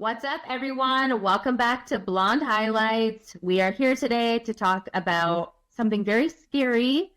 What's up, everyone? Welcome back to Blonde Highlights. We are here today to talk about something very scary.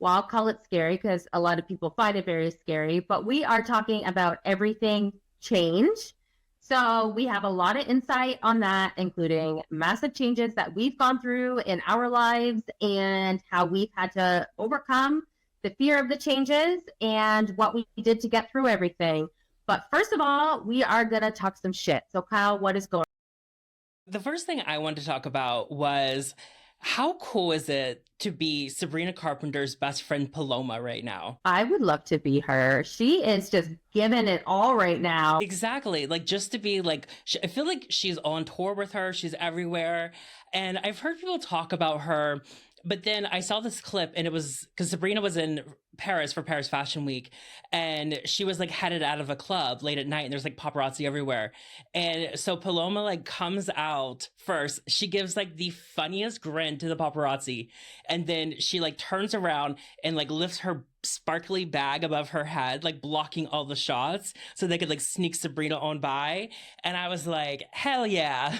Well, I'll call it scary because a lot of people find it very scary, but we are talking about everything change. So we have a lot of insight on that, including massive changes that we've gone through in our lives and how we've had to overcome the fear of the changes and what we did to get through everything. But first of all, we are going to talk some shit. So, Kyle, what is going on? The first thing I wanted to talk about was how cool is it to be Sabrina Carpenter's best friend Paloma right now? I would love to be her. She is just giving it all right now. Exactly. Like, just to be like, I feel like she's on tour with her. She's everywhere. And I've heard people talk about her. But then I saw this clip and it was because Sabrina was in Paris for Paris Fashion Week and she was like headed out of a club late at night and there's like paparazzi everywhere. And so Paloma like comes out first. She gives like the funniest grin to the paparazzi. And then she like turns around and like lifts her sparkly bag above her head, like blocking all the shots so they could like sneak Sabrina on by. And I was like, hell yeah.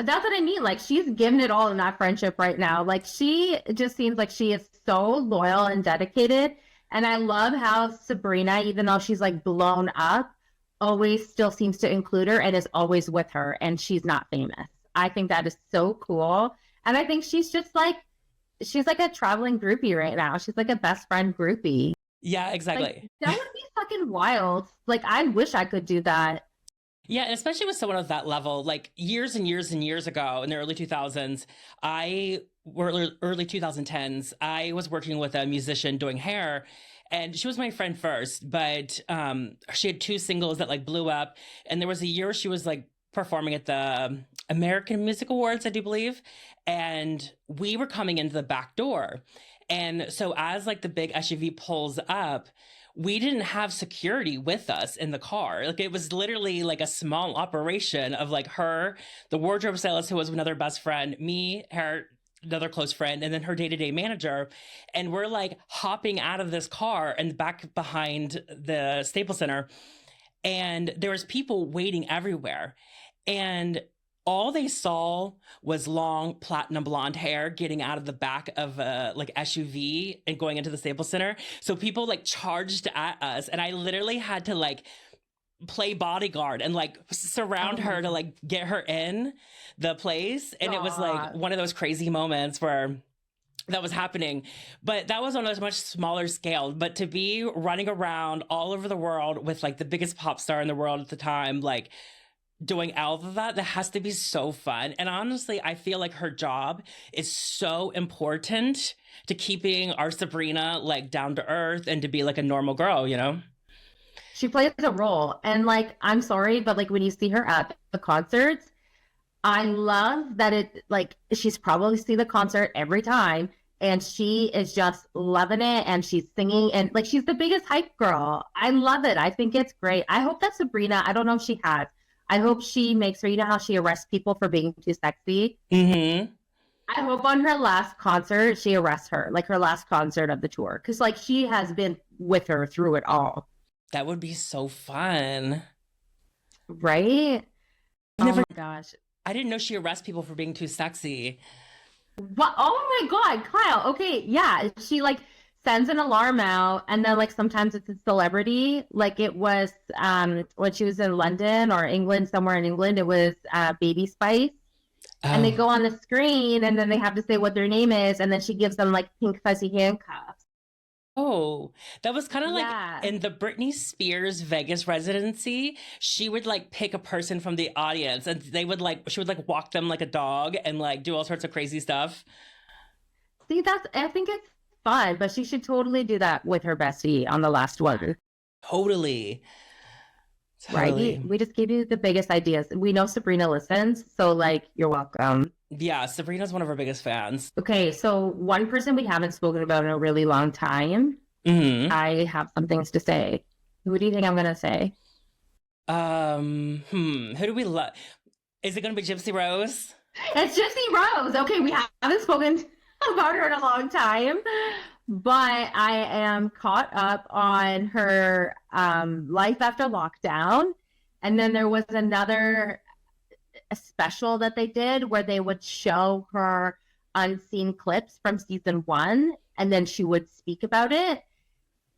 That's what I mean. Like, she's giving it all in that friendship right now. Like, she just seems like she is so loyal and dedicated. And I love how Sabrina, even though she's like blown up, always still seems to include her and is always with her. And she's not famous. I think that is so cool. And I think she's like a traveling groupie right now. She's like a best friend groupie. Yeah, exactly. Like, that would be fucking wild. Like, I wish I could do that. Yeah, and especially with someone of that level, like years and years and years ago in the early 2000s, early 2010s, I was working with a musician doing hair, and she was my friend first, but she had two singles that like blew up, and there was a year she was like performing at the American Music Awards, I do believe, and we were coming into the back door. And so as like the big SUV pulls up, we didn't have security with us in the car. Like it was literally like a small operation of like her, the wardrobe stylist who was another best friend, me, her, another close friend, and then her day-to-day manager. And we're like hopping out of this car and back behind the Staples Center. And there was people waiting everywhere. And all they saw was long platinum blonde hair getting out of the back of a like SUV and going into the Staples Center. So people like charged at us, and I literally had to like play bodyguard and like surround her to like get her in the place. And it was like one of those crazy moments where that was happening, but that was on a much smaller scale. But to be running around all over the world with like the biggest pop star in the world at the time, like doing all of that has to be so fun. And honestly, I feel like her job is so important to keeping our Sabrina like down to earth and to be like a normal girl, you know? She plays a role. And like, I'm sorry, but like when you see her at the concerts, I love that it like she's probably seen the concert every time and she is just loving it and she's singing and like she's the biggest hype girl. I love it. I think it's great. I hope that Sabrina, I don't know if she has, I hope she makes her, you know how she arrests people for being too sexy? Mm-hmm. I hope on her last concert, she arrests her, like her last concert of the tour. Because like she has been with her through it all. That would be so fun. Right? Never, oh my gosh. I didn't know she arrests people for being too sexy. What? Oh my God, Kyle. Okay, yeah. She like sends an alarm out and then like sometimes it's a celebrity, like it was when she was in London or England, somewhere in England, it was Baby Spice. And they go on the screen and then they have to say what their name is and then she gives them like pink fuzzy handcuffs. Oh, that was kind of like in the Britney Spears Vegas residency. She would like pick a person from the audience and she would like walk them like a dog and like do all sorts of crazy stuff. See, I think it's fun, but she should totally do that with her bestie on the last one. Totally. Right? We just gave you the biggest ideas. We know Sabrina listens, so like you're welcome. Yeah, Sabrina's one of our biggest fans. Okay, so one person we haven't spoken about in a really long time. Mm-hmm. I have some things to say. Who do you think I'm gonna say? Who do we love? Is it gonna be Gypsy Rose? It's Gypsy Rose. Okay, we haven't spoken about her in a long time, but I am caught up on her life after lockdown. And then there was another a special that they did where they would show her unseen clips from season 1 and then she would speak about it.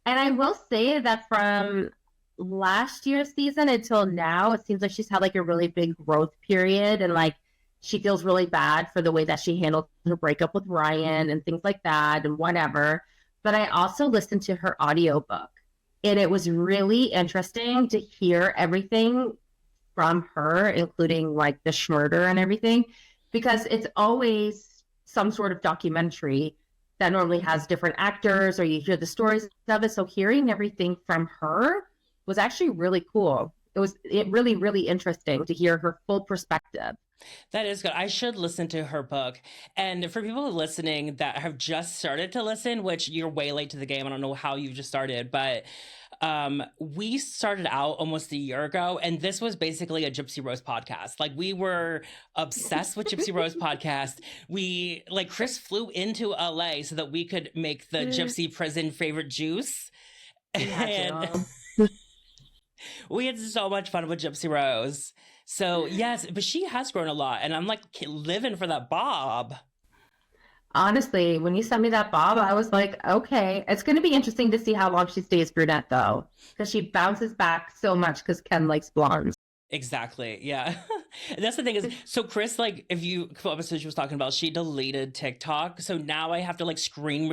And I will say that from last year's season until now, it seems like she's had like a really big growth period, and like she feels really bad for the way that she handled her breakup with Ryan and things like that and whatever. But I also listened to her audiobook, and it was really interesting to hear everything from her, including like the schmurder and everything, because it's always some sort of documentary that normally has different actors or you hear the stories of it. So hearing everything from her was actually really cool. It really, really interesting to hear her full perspective. That is good. I should listen to her book. And for people listening that have just started to listen, which you're way late to the game, I don't know how you just started, but we started out almost a year ago, and this was basically a Gypsy Rose podcast. Like, we were obsessed with Gypsy Rose podcast. We, like, Kris flew into LA so that we could make the Gypsy prison favorite juice. And we had so much fun with Gypsy Rose. So yes, but she has grown a lot, and I'm like living for that bob. Honestly, when you sent me that bob, I was like, okay, it's going to be interesting to see how long she stays brunette, though, because she bounces back so much because Ken likes blondes. Exactly. Yeah. And that's the thing is, so Kris, like, if you, episode she was talking about, she deleted TikTok. So now I have to like screen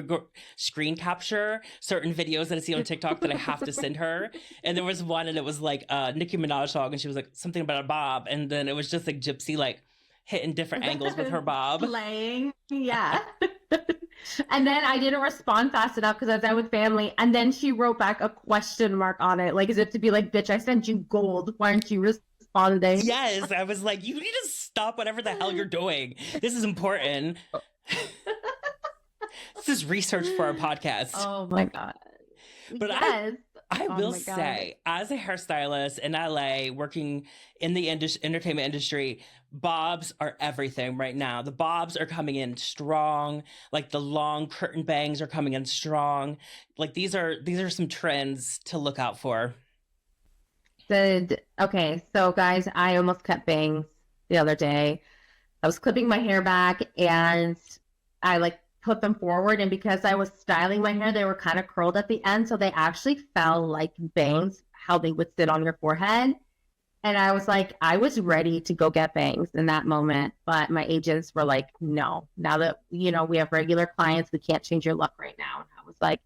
capture certain videos that I see on TikTok that I have to send her. And there was one, and it was like Nicki Minaj song, and she was like something about a bob. And then it was just like Gypsy, like hitting different angles with her bob. Playing. Yeah. And then I didn't respond fast enough because I was out with family. And then she wrote back a question mark on it, like as if to be like, bitch, I sent you gold. Why aren't you responding? Yes. I was like, you need to stop whatever the hell you're doing. This is important. This is research for our podcast. Oh my God. But yes. I will say, as a hairstylist in LA, working in the entertainment industry, bobs are everything right now. The bobs are coming in strong. Like the long curtain bangs are coming in strong. Like these are some trends to look out for. Okay, so guys, I almost cut bangs the other day. I was clipping my hair back and I like put them forward, and because I was styling my hair, they were kind of curled at the end, so they actually fell like bangs, how they would sit on your forehead. And I was like, I was ready to go get bangs in that moment, but my agents were like, no, now that we have regular clients, we can't change your look right now. And I was like,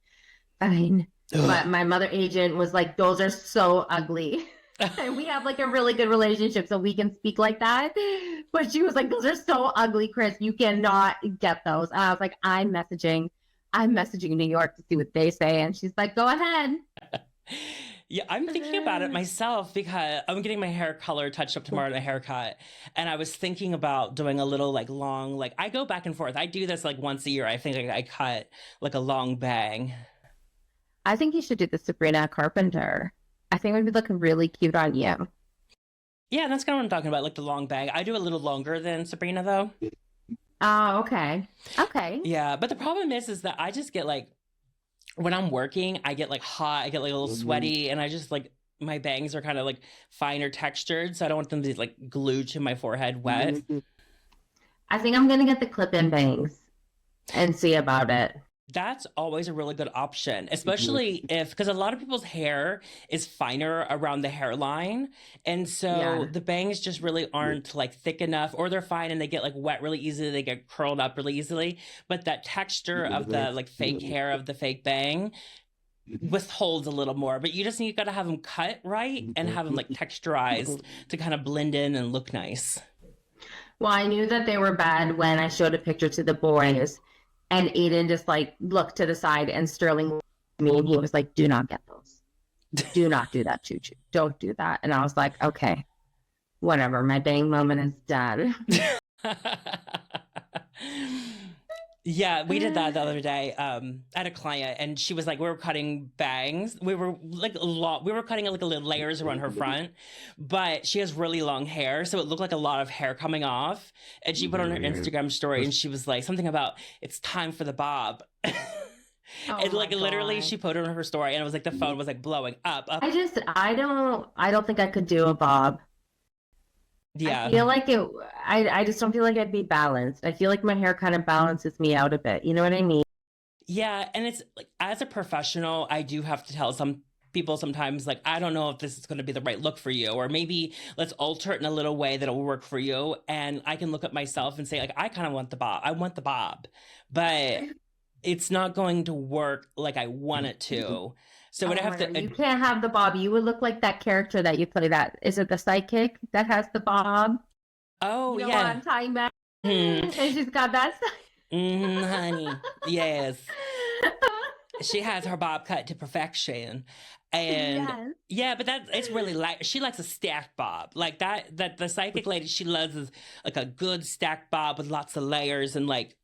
fine. But my mother agent was like, those are so ugly. And we have like a really good relationship, so we can speak like that. But she was like, those are so ugly, Kris. You cannot get those. And I was like, I'm messaging New York to see what they say. And she's like, go ahead. Yeah, I'm thinking about it myself because I'm getting my hair color touched up tomorrow, and a haircut. And I was thinking about doing a little like long, like I go back and forth. I do this like once a year. I think I cut like a long bang. I think you should do the Sabrina Carpenter. I think it would be looking really cute on you. Yeah, that's kind of what I'm talking about, like the long bang. I do a little longer than Sabrina, though. Oh, okay. Okay. Yeah, but the problem is that I just get like, when I'm working, I get like hot, I get like a little sweaty, and I just like, my bangs are kind of like finer textured, so I don't want them to be like glued to my forehead wet. I think I'm going to get the clip-in bangs and see about it. That's always a really good option, especially because a lot of people's hair is finer around the hairline. And so the bangs just really aren't like thick enough, or they're fine and they get like wet really easily. They get curled up really easily. But that texture of the like fake hair of the fake bang withholds a little more. But you got to have them cut right and have them like texturized to kind of blend in and look nice. Well, I knew that they were bad when I showed a picture to the boys. And Aiden just like looked to the side, and Sterling looked at me, and he was like, do not get those. Do not do that, Choo Choo. Don't do that. And I was like, okay, whatever. My bang moment is done. Yeah, we did that the other day. I had a client, and she was like, we were cutting bangs. We were like we were cutting like little layers around her front, but she has really long hair, so it looked like a lot of hair coming off. And she put on her Instagram story, and she was like something about it's time for the bob. Oh And my like literally God. she put it on her story and it was like the phone was like blowing up, up. I don't think I could do a bob. I Yeah. feel like I just don't feel like I'd be balanced. I feel like my hair kind of balances me out a bit. You know what I mean? Yeah. And it's like as a professional, I do have to tell some people sometimes, like, I don't know if this is going to be the right look for you, or maybe let's alter it in a little way that'll work for you. And I can look at myself and say, like, I kind of want the bob. I want the bob, but it's not going to work like I want it to. So would I Oh have my God, to, you can't have the bob. You would look like that character that you play. That is it, the psychic that has the bob? oh, You know what yeah. I'm talking about? Hmm. And she's got that. Honey. Yes. She has her bob cut to perfection. And Yes. yeah, but that it's really like she likes a stacked bob. Like that the psychic lady she loves is like a good stacked bob with lots of layers and like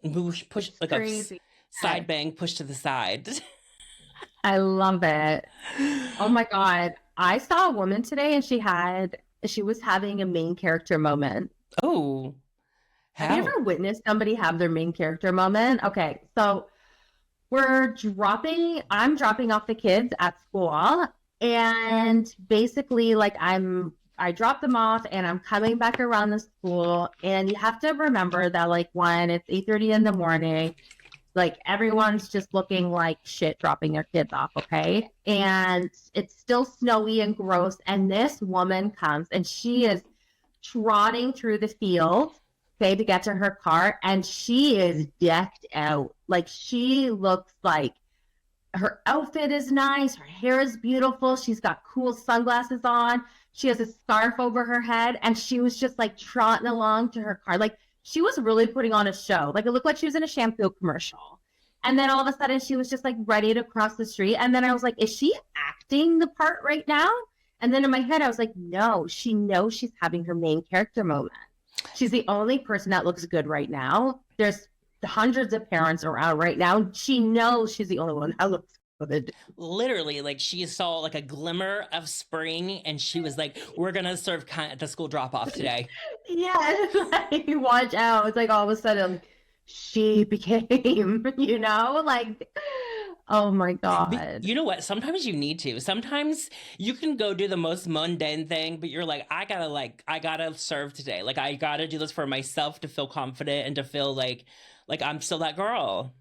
push It's like crazy. side bang push to the side. I love it. Oh my God. I saw a woman today and she was having a main character moment. Oh, Have you how? ever witnessed somebody have their main character moment? Okay, so I'm dropping off the kids at school, and basically like I drop them off and I'm coming back around the school, and you have to remember that like when it's 8:30 in the morning, like everyone's just looking like shit dropping their kids off, okay? And it's still snowy and gross, and this woman comes and she is trotting through the field, okay, to get to her car, and she is decked out. Like she looks like her outfit is nice, her hair is beautiful, she's got cool sunglasses on, she has a scarf over her head, and she was just like trotting along to her car. Like she was really putting on a show. Like it looked like she was in a shampoo commercial. And then all of a sudden she was just like ready to cross the street. And then I was like, is she acting the part right now? And then in my head, I was like, no, she knows she's having her main character moment. She's the only person that looks good right now. There's hundreds of parents around right now. She knows she's the only one that looks good. Literally, like she saw like a glimmer of spring and she was like, we're gonna serve at the school drop off today. Yeah, like watch out. It's like all of a sudden she became, like, oh my But God. you know what? Sometimes you need to. Sometimes you can go do the most mundane thing, but you're like, I gotta serve today. Like I gotta do this for myself to feel confident and to feel like I'm still that girl.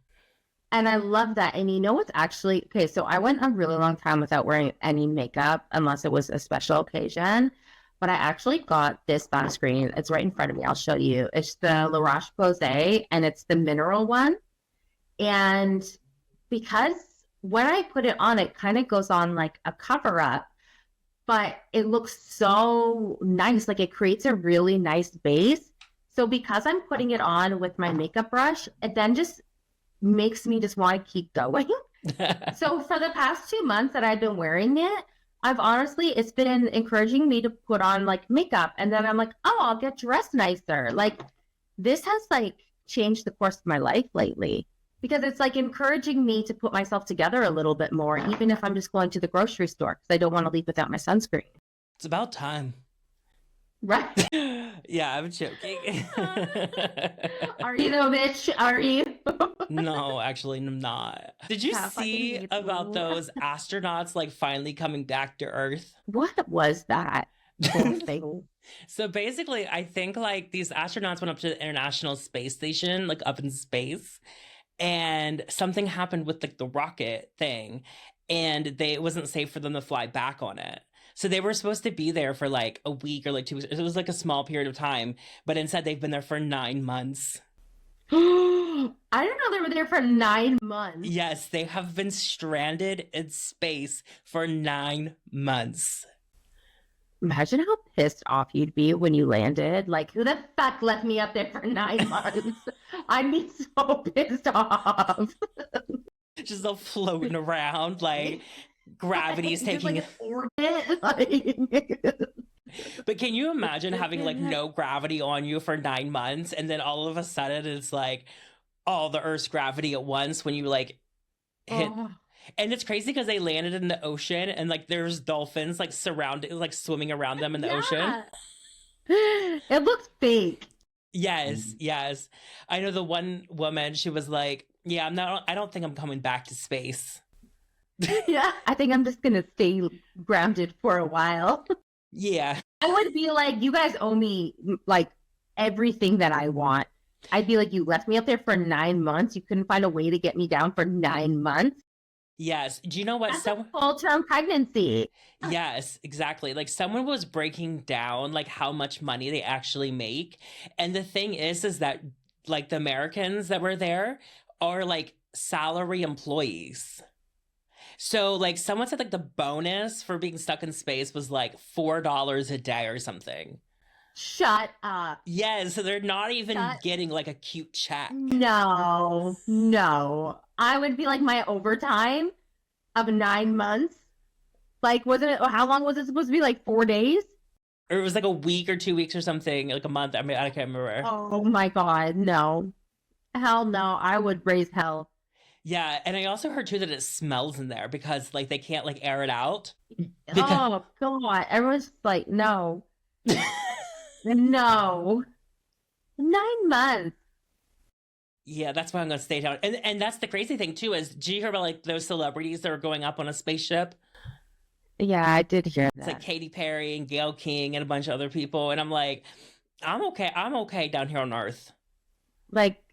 And I love that. And you know what's actually okay? So I went a really long time without wearing any makeup unless it was a special occasion. But I actually got this sunscreen. It's right in front of me. I'll show you. It's the La Roche Posay, and it's the mineral one. And because when I put it on, it kind of goes on like a cover up, but it looks so nice. Like it creates a really nice base. So because I'm putting it on with my makeup brush, it then just makes me just want to keep going. So for the past 2 months that I've been wearing it, it's been encouraging me to put on like makeup. And then I'm like, oh, I'll get dressed nicer. Like this has like changed the course of my life lately because it's like encouraging me to put myself together a little bit more, even if I'm just going to the grocery store because I don't want to leave without my sunscreen. It's about time. Right. Yeah, I'm joking. Are you though, bitch? Are you? No, actually, I'm not. Did you Yeah, fucking see hate about you. those astronauts like finally coming back to Earth? What was that whole thing? So basically, I think like these astronauts went up to the International Space Station, like up in space, and something happened with like the rocket thing, and it wasn't safe for them to fly back on it. So they were supposed to be there for like a week or like 2 weeks. It was like a small period of time, but instead they've been there for 9 months. I didn't know they were there for 9 months. Yes, they have been stranded in space for 9 months. Imagine how pissed off you'd be when you landed. Like, who the fuck left me up there for 9 months? I'd be so pissed off. Just all floating around, like gravity's Just like taking. an orbit. Like... But can you imagine having like no gravity on you for 9 months and then all of a sudden it's like all the Earth's gravity at once when you like hit. Oh, And it's crazy because they landed in the ocean and like there's dolphins like surrounded, like swimming around them in the ocean. it looks fake. Yes, yes. I know the one woman, she was like, Yeah, I don't think I'm coming back to space. Yeah, I think I'm just gonna stay grounded for a while. Yeah. I would be like, you guys owe me like everything that I want. I'd be like, you left me up there for 9 months. You couldn't find a way to get me down for 9 months. Yes. Do you know what? That's a full-term pregnancy. Yes, exactly. Like someone was breaking down like how much money they actually make. And the thing is that like the Americans that were there are like salary employees. So like someone said like the bonus for being stuck in space was like $4 a day or something. Shut up. Yeah, so they're not even Shut. getting like a cute check. No, no. I would be like my overtime of 9 months. Like, wasn't it? How long was it supposed to be? Like 4 days? Or it was like a week or 2 weeks or something, like a month. I mean, I can't remember. Oh my God, no. Hell no. I would raise hell. Yeah, and I also heard too that it smells in there because like they can't like air it out. Because Oh God. Everyone's just like, no, no. 9 months. yeah, that's why I'm gonna stay down. And that's the crazy thing too is do you hear about like those celebrities that are going up on a spaceship? Yeah, I did hear It's like that. Katy Perry and Gayle King and a bunch of other people. And I'm like, I'm okay. I'm okay down here on Earth. Like,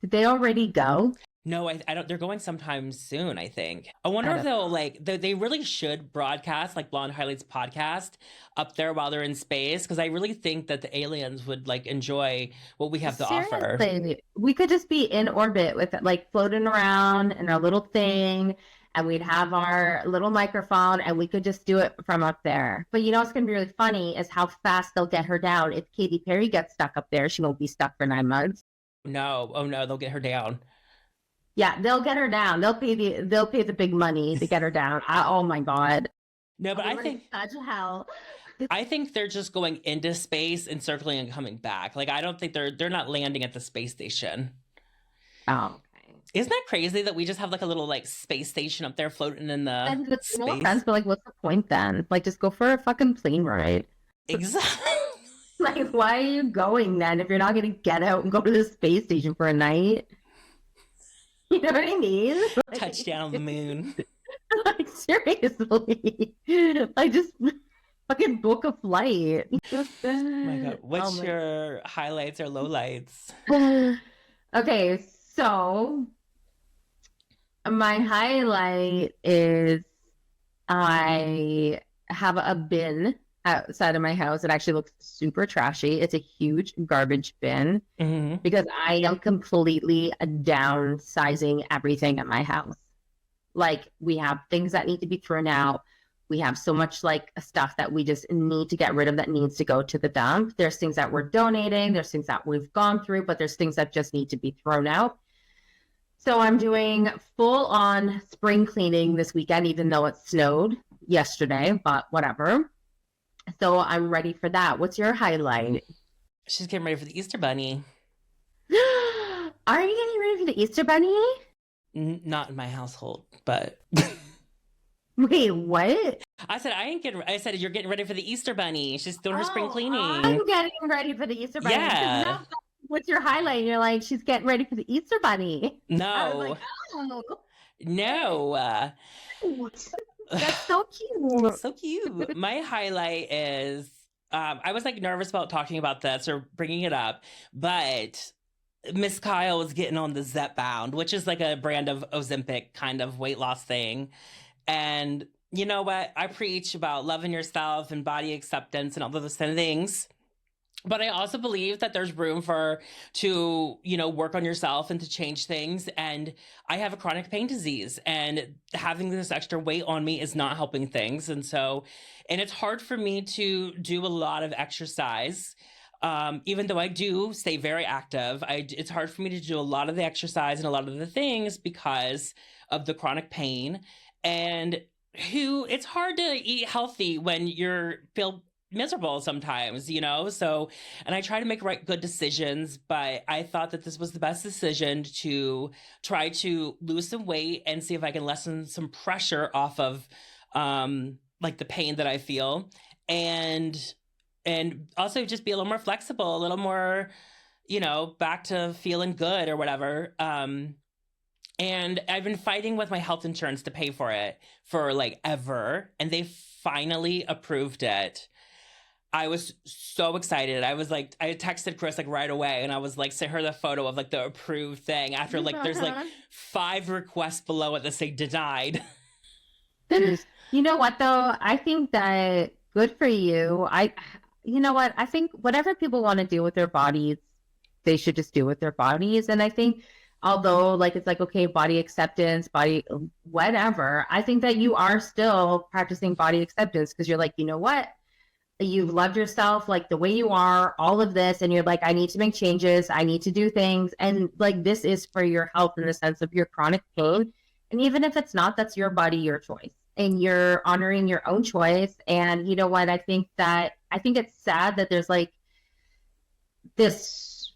did they already go? No, I don't. They're going sometime soon, I think. I wonder I if don't they'll know. like, they really should broadcast like Blonde Highlights podcast up there while they're in space. Cause I really think that the aliens would like enjoy what we have to offer. Seriously, we could just be in orbit with it, like floating around in our little thing, and we'd have our little microphone, and we could just do it from up there. But you know what's gonna be really funny is how fast they'll get her down. If Katy Perry gets stuck up there, she won't be stuck for 9 months. No. Oh no, they'll get her down. Yeah, they'll get her down. They'll pay the big money to get her down. Oh my God, No, I'll but be ready for such hell. I think they're just going into space and circling and coming back. Like I don't think they're not landing at the space station. Oh, okay. Isn't that crazy that we just have like a little like space station up there floating in the And it's no offense, space? but like, what's the point then? Like, just go for a fucking plane ride. Exactly. Like, why are you going then if you're not going to get out and go to the space station for a night? You know what I mean? Touchdown on the moon. Like seriously. Like, just fucking book a flight. Oh my God. Oh What's your highlights or lowlights? my. Okay, so my highlight is I have a bin outside of my house. It actually looks super trashy. It's a huge garbage bin Hmm. because I am completely downsizing everything at my house. Like, we have things that need to be thrown out. We have so much like stuff that we just need to get rid of that needs to go to the dump. There's things that we're donating, there's things that we've gone through, but there's things that just need to be thrown out. So I'm doing full on spring cleaning this weekend, even though it snowed yesterday, but whatever. So I'm ready for that. What's your highlight? She's getting ready for the Easter Bunny. Are you getting ready for the Easter Bunny? Not in my household, but Wait, what? I said I ain't getting. I said you're getting ready for the Easter Bunny. She's doing her spring Oh, cleaning. I'm getting ready for the Easter Bunny. Yeah. What's your highlight? You're like, she's getting ready for the Easter Bunny. I was No. like, oh, No. that's so cute. So cute. My highlight is I was like nervous about talking about this or bringing it up, but Miss Kyle was getting on the Zepbound, which is like a brand of Ozempic kind of weight loss thing. And you know what? I preach about loving yourself and body acceptance and all of those kind of things. But I also believe that there's room for to, work on yourself and to change things. And I have a chronic pain disease, and having this extra weight on me is not helping things. And it's hard for me to do a lot of exercise. Even though I do stay very active, it's hard for me to do a lot of the exercise and a lot of the things because of the chronic pain. And it's hard to eat healthy when you're feel miserable sometimes, so, and I try to make good decisions, but I thought that this was the best decision to try to lose some weight and see if I can lessen some pressure off of like the pain that I feel, and also just be a little more flexible, a little more, back to feeling good or whatever. And I've been fighting with my health insurance to pay for it for like ever. And they finally approved it. I was so excited. I was like, I texted Kris like right away and I was like, sent her the photo of like the approved thing after like there's like 5 requests below it that say denied. You know what though? I think that good for you. You know what? I think whatever people want to do with their bodies, they should just do with their bodies. And I think although like it's like, okay, body acceptance, body whatever, I think that you are still practicing body acceptance because you're like, you know what? You've loved yourself like the way you are, all of this, and you're like, I need to make changes, I need to do things. And like this is for your health in the sense of your chronic pain. And even if it's not, that's your body, your choice. And you're honoring your own choice. And you know what? I think it's sad that there's like this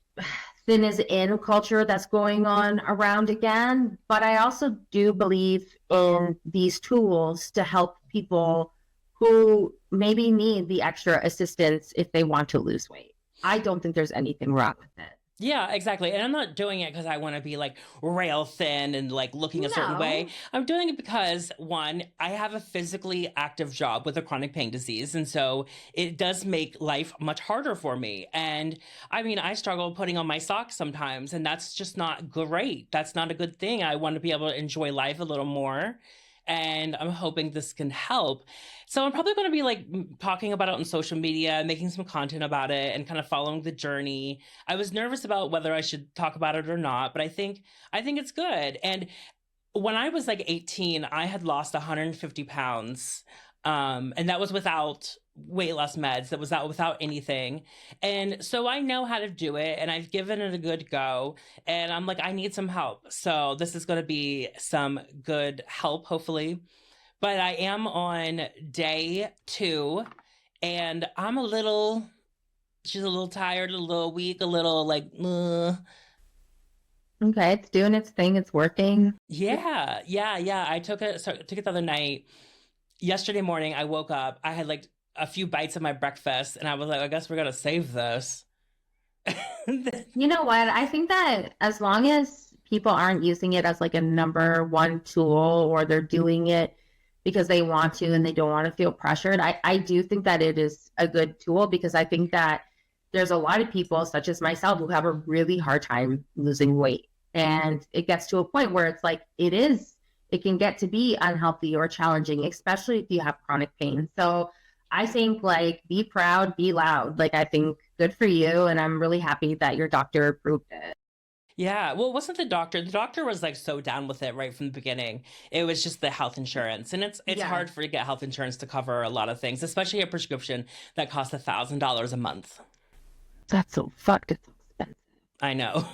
thin is in culture that's going on around again. But I also do believe in these tools to help people who maybe need the extra assistance if they want to lose weight. I don't think there's anything wrong with it. Yeah, exactly. And I'm not doing it because I want to be like rail thin and like looking a certain way. I'm doing it because one, I have a physically active job with a chronic pain disease. And so it does make life much harder for me. And I mean, I struggle putting on my socks sometimes, and that's just not great. That's not a good thing. I want to be able to enjoy life a little more. And I'm hoping this can help. So I'm probably going to be like talking about it on social media, making some content about it and kind of following the journey. I was nervous about whether I should talk about it or not, but I think it's good. And when I was like 18, I had lost 150 pounds. And that was without weight loss meds. That was without anything. And so I know how to do it and I've given it a good go. And I'm like, I need some help. So this is going to be some good help, hopefully. But I am on day 2 and she's a little tired, a little weak, a little like, Okay, it's doing its thing. It's working. Yeah. I took it the other night. Yesterday morning, I woke up. I had like a few bites of my breakfast, and I was like, I guess we're gonna save this. You know what? I think that as long as people aren't using it as like a number one tool or they're doing it because they want to and they don't want to feel pressured, I do think that it is a good tool because I think that there's a lot of people, such as myself, who have a really hard time losing weight. And it gets to a point where it's like, it can get to be unhealthy or challenging, especially if you have chronic pain. So I think like be proud, be loud. Like I think good for you. And I'm really happy that your doctor approved it. Yeah. Well, it wasn't the doctor. The doctor was like so down with it right from the beginning. It was just the health insurance. And it's hard to get health insurance to cover a lot of things, especially a prescription that costs $1,000 a month. That's so fucked. It's expensive. I know.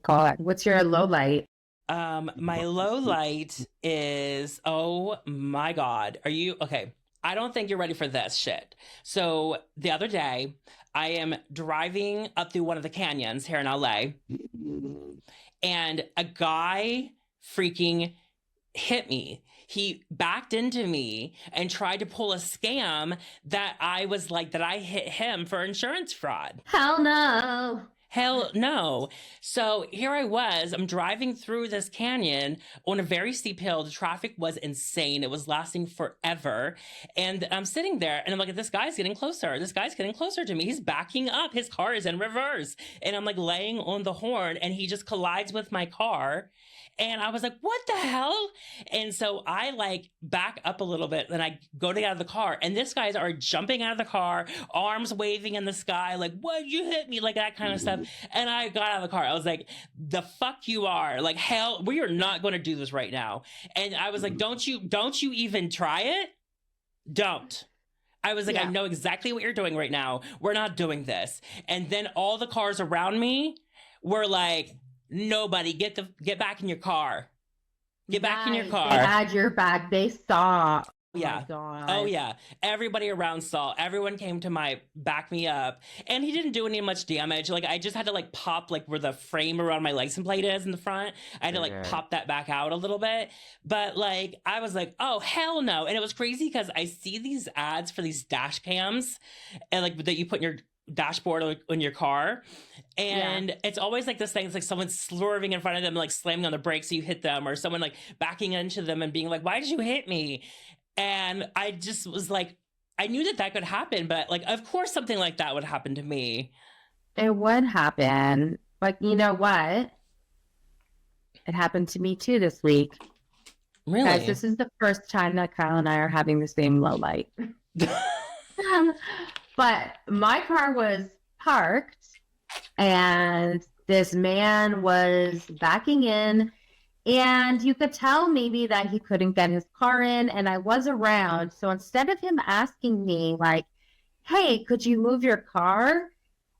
God, what's your low light? My low light is, oh my God. Are you okay? I don't think you're ready for this shit. So the other day, I am driving up through one of the canyons here in LA, and a guy freaking hit me. He backed into me and tried to pull a scam that I hit him for insurance fraud. Hell no. Hell no. So here I was, I'm driving through this canyon on a very steep hill. The traffic was insane. It was lasting forever. And I'm sitting there and I'm like, this guy's getting closer. This guy's getting closer to me. He's backing up. His car is in reverse. And I'm like laying on the horn and he just collides with my car. And I was like, what the hell? And so I like back up a little bit and I go to get out of the car. And this guy's are jumping out of the car, arms waving in the sky, like, what, you hit me, like that kind of stuff. And I got out of the car. I was like, the fuck you are. Like, hell, we are not going to do this right now. And I was like, don't you even try it? Don't. I was like, I know exactly what you're doing right now. We're not doing this. And then all the cars around me were like, nobody, get back in your car. Get back in your car. They had your back. They saw. Yeah. Oh yeah. Everybody around saw. Everyone came to back me up. And he didn't do any much damage. Like I just had to like pop like where the frame around my license plate is in the front. I had to like pop that back out a little bit. But like I was like, oh hell no. And it was crazy because I see these ads for these dash cams and like that you put in your dashboard on your car. Yeah. And it's always like this thing. It's like someone swerving in front of them, like slamming on the brakes so you hit them, or someone like backing into them and being like, why did you hit me? And I just was like, I knew that that could happen, but like, of course something like that would happen to me. It would happen. But you know what? It happened to me too this week. Guys, Really? this is the first time that Kyle and I are having the same low light. But my car was parked and this man was backing in, and you could tell maybe that he couldn't get his car in, and I was around. So instead of him asking me like, hey, could you move your car?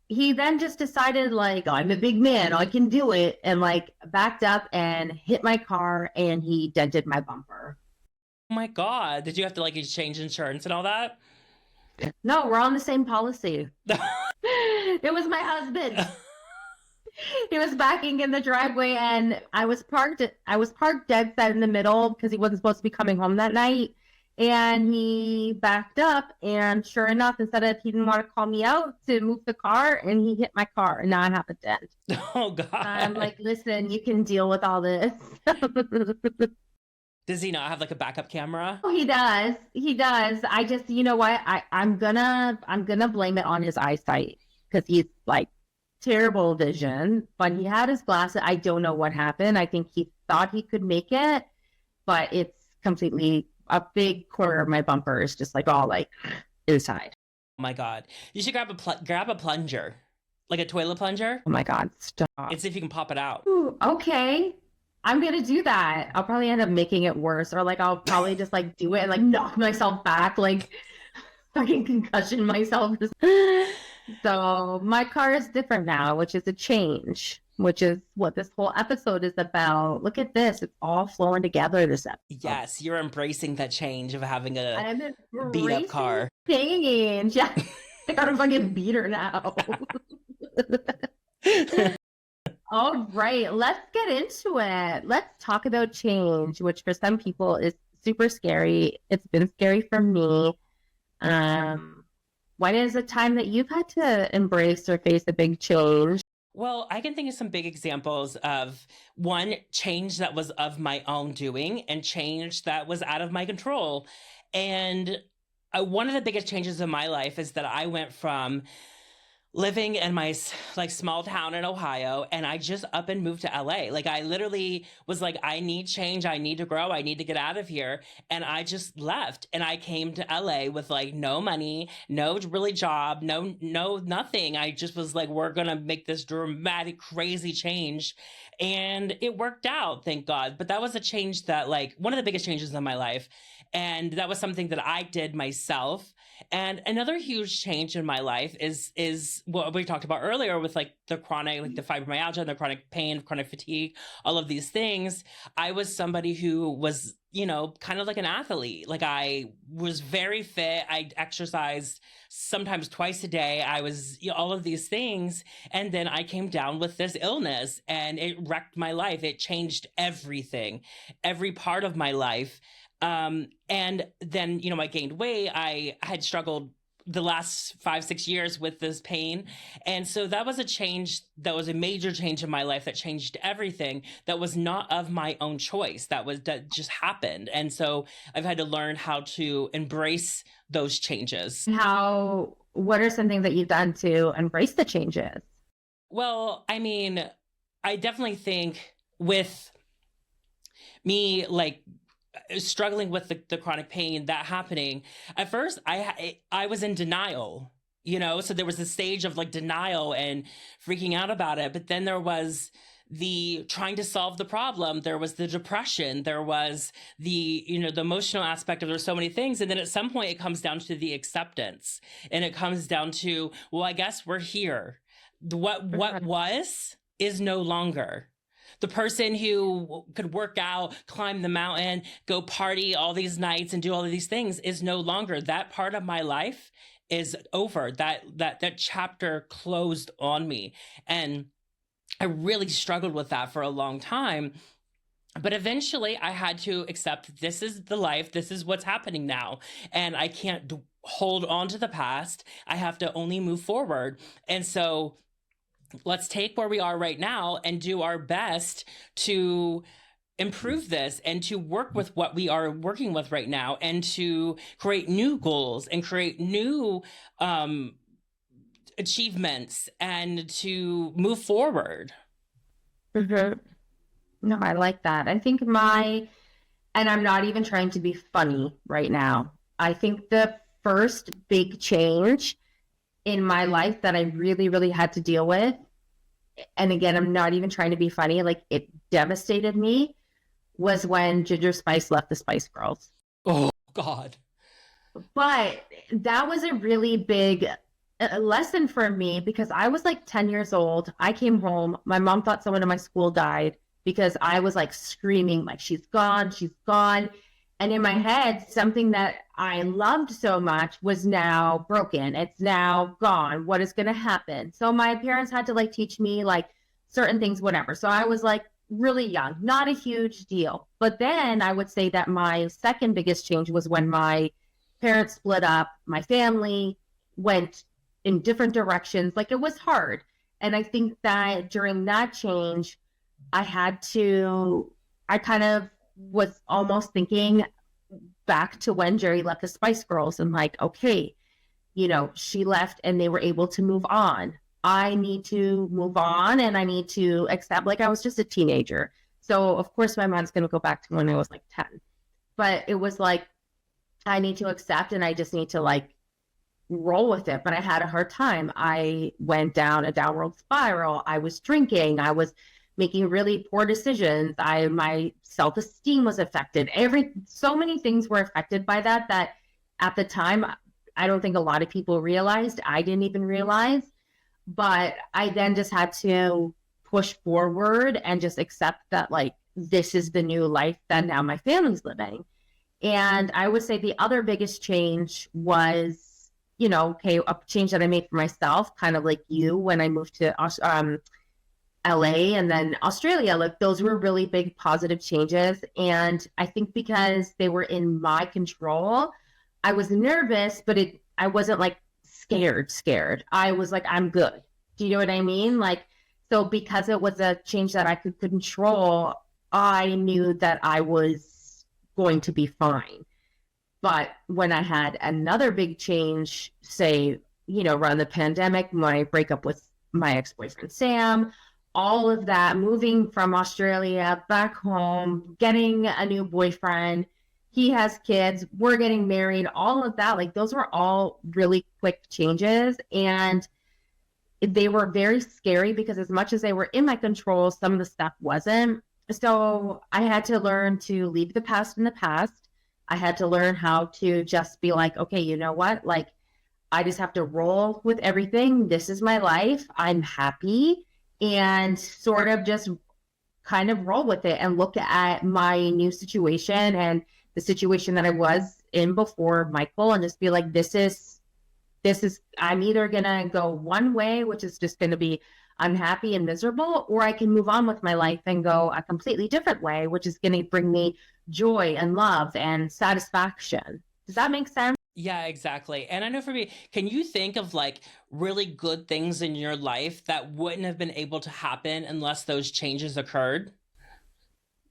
He then just decided like, I'm a big man, I can do it, and like backed up and hit my car, and he dented my bumper. Oh my God. Did you have to like exchange insurance and all that? No, we're on the same policy. It was my husband. He was backing in the driveway, and I was parked dead set in the middle because he wasn't supposed to be coming home that night. And he backed up, and sure enough, instead of he didn't want to call me out to move the car, and he hit my car, and now I have a dent. Oh God. I'm like, listen, you can deal with all this. Does he not have like a backup camera? Oh, he does. He does. I just, you know what? I'm gonna blame it on his eyesight because he's like terrible vision. But he had his glasses. I don't know what happened. I think he thought he could make it, but it's completely a big corner of my bumper is just like all like inside. Oh my God. You should grab a plunger, like a toilet plunger, Oh my God, stop. and see if you can pop it out. Ooh, okay. I'm gonna do that. I'll probably end up making it worse, or like I'll probably just like do it and like knock myself back, like fucking concussion myself. So my car is different now, which is a change, which is what this whole episode is about. Look at this. It's all flowing together this episode. Yes, you're embracing that change of having a I'm beat up car. change. Yeah. I got a fucking beater now. All right, let's get into it. Let's talk about change, which for some people is super scary. It's been scary for me. When is a time that you've had to embrace or face a big change? Well, I can think of some big examples of one change that was of my own doing and change that was out of my control. And one of the biggest changes in my life is that I went from living in my like small town in Ohio, and I just up and moved to LA. Like I literally was like, I need change. I need to grow. I need to get out of here. And I just left, and I came to LA with like no money, no really job, no nothing. I just was like, we're going to make this dramatic, crazy change. And it worked out, thank God. But that was a change that like one of the biggest changes in my life. And that was something that I did myself. And another huge change in my life is what we talked about earlier with like the chronic, like the fibromyalgia and the chronic pain, chronic fatigue, all of these things. I was somebody who was, you know, kind of like an athlete. Like I was very fit. I exercised sometimes twice a day. I was, you know, all of these things. And then I came down with this illness, and it wrecked my life. It changed everything, every part of my life. And then, you know, I gained weight. I had struggled the last 5-6 years with this pain. And so that was a change. That was a major change in my life that changed everything. That was not of my own choice. That just happened. And so I've had to learn how to embrace those changes. What are some things that you've done to embrace the changes? Well, I mean, I definitely think with me, like, struggling with the chronic pain that happening at first, I was in denial, you know, so there was a stage of like denial and freaking out about it. But then there was the trying to solve the problem. There was the depression. There was the, you know, the emotional aspect of there's so many things. And then at some point it comes down to the acceptance, and it comes down to, well, I guess we're here. What was is no longer. The person who could work out, climb the mountain, go party all these nights and do all of these things is no longer. That part of my life is over. That chapter closed on me. And I really struggled with that for a long time. But eventually I had to accept this is the life. This is what's happening now. And I can't hold on to the past. I have to only move forward. And so let's take where we are right now and do our best to improve this and to work with what we are working with right now and to create new goals and create new achievements and to move forward. Mhm. No, I like that. I think and I'm not even trying to be funny right now. I think the first big change in my life that I really, really had to deal with, and again, I'm not even trying to be funny, like it devastated me, was when Ginger Spice left the Spice Girls. Oh, God. But that was a really big lesson for me because I was like 10 years old. I came home. My mom thought someone in my school died because I was like screaming, like, she's gone, she's gone. And in my head, something that I loved so much was now broken. It's now gone. What is going to happen? So my parents had to like teach me like certain things, whatever. So I was like really young, not a huge deal. But then I would say that my second biggest change was when my parents split up, my family went in different directions. Like it was hard. And I think that during that change, I kind of was almost thinking back to when Jerry left the Spice Girls and like, okay, she left and they were able to move on. I need to move on and I need to accept, like I was just a teenager. So of course my mind's going to go back to when I was like 10, but it was like, I need to accept and I just need to like roll with it. But I had a hard time. I went down a downward spiral. I was drinking. I was making really poor decisions. My self-esteem was affected. So many things were affected by that at the time, I don't think a lot of people realized. I didn't even realize. But I then just had to push forward and just accept that like this is the new life that now my family's living. And I would say the other biggest change was, a change that I made for myself, kind of like you when I moved to LA and then Australia. Like those were really big positive changes. And I think because they were in my control, I was nervous, but I wasn't like scared. I was like, I'm good. Do you know what I mean? Like, so because it was a change that I could control, I knew that I was going to be fine. But when I had another big change, say, around the pandemic, my breakup with my ex-boyfriend, Sam, all of that, moving from Australia back home, getting a new boyfriend, he has kids, we're getting married, all of that, like those were all really quick changes. And they were very scary because as much as they were in my control, some of the stuff wasn't. So I had to learn to leave the past in the past. I had to learn how to just be like, okay, you know what? Like, I just have to roll with everything. This is my life. I'm happy. And sort of just kind of roll with it and look at my new situation and the situation that I was in before Michael and just be like, this is, I'm either going to go one way, which is just going to be unhappy and miserable, or I can move on with my life and go a completely different way, which is going to bring me joy and love and satisfaction. Does that make sense? Yeah, exactly. And I know for me, can you think of like really good things in your life that wouldn't have been able to happen unless those changes occurred?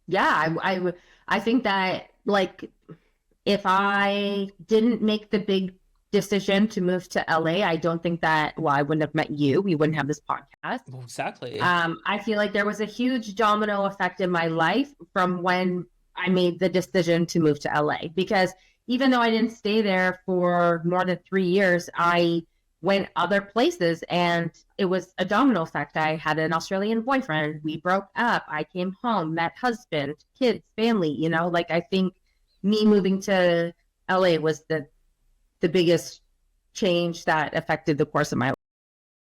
Yeah, I think that like if I didn't make the big decision to move to LA, I don't think that, well, I wouldn't have met you. We wouldn't have this podcast. Well, exactly. I feel like there was a huge domino effect in my life from when I made the decision to move to LA because even though I didn't stay there for more than 3 years, I went other places and it was a domino effect. I had an Australian boyfriend. We broke up. I came home, met husband, kids, family, like I think me moving to LA was the biggest change that affected the course of my life.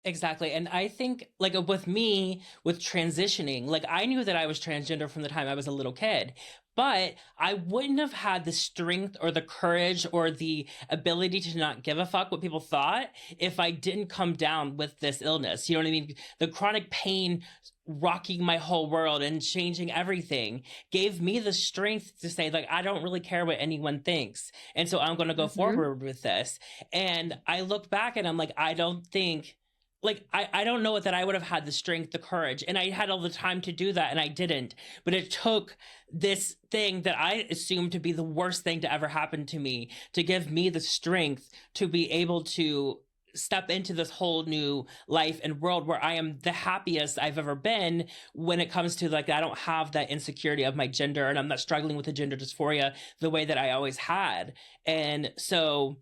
Exactly. And I think like with me with transitioning, like I knew that I was transgender from the time I was a little kid, but I wouldn't have had the strength or the courage or the ability to not give a fuck what people thought if I didn't come down with this illness. You know what I mean? The chronic pain rocking my whole world and changing everything gave me the strength to say like I don't really care what anyone thinks. And so I'm going to go Hmm. forward with this. And I look back and I'm like I don't think like I don't know that I would have had the strength, the courage, and I had all the time to do that, and I didn't. But it took this thing that I assumed to be the worst thing to ever happen to me to give me the strength to be able to step into this whole new life and world where I am the happiest I've ever been when it comes to like I don't have that insecurity of my gender and I'm not struggling with the gender dysphoria the way that I always had. And so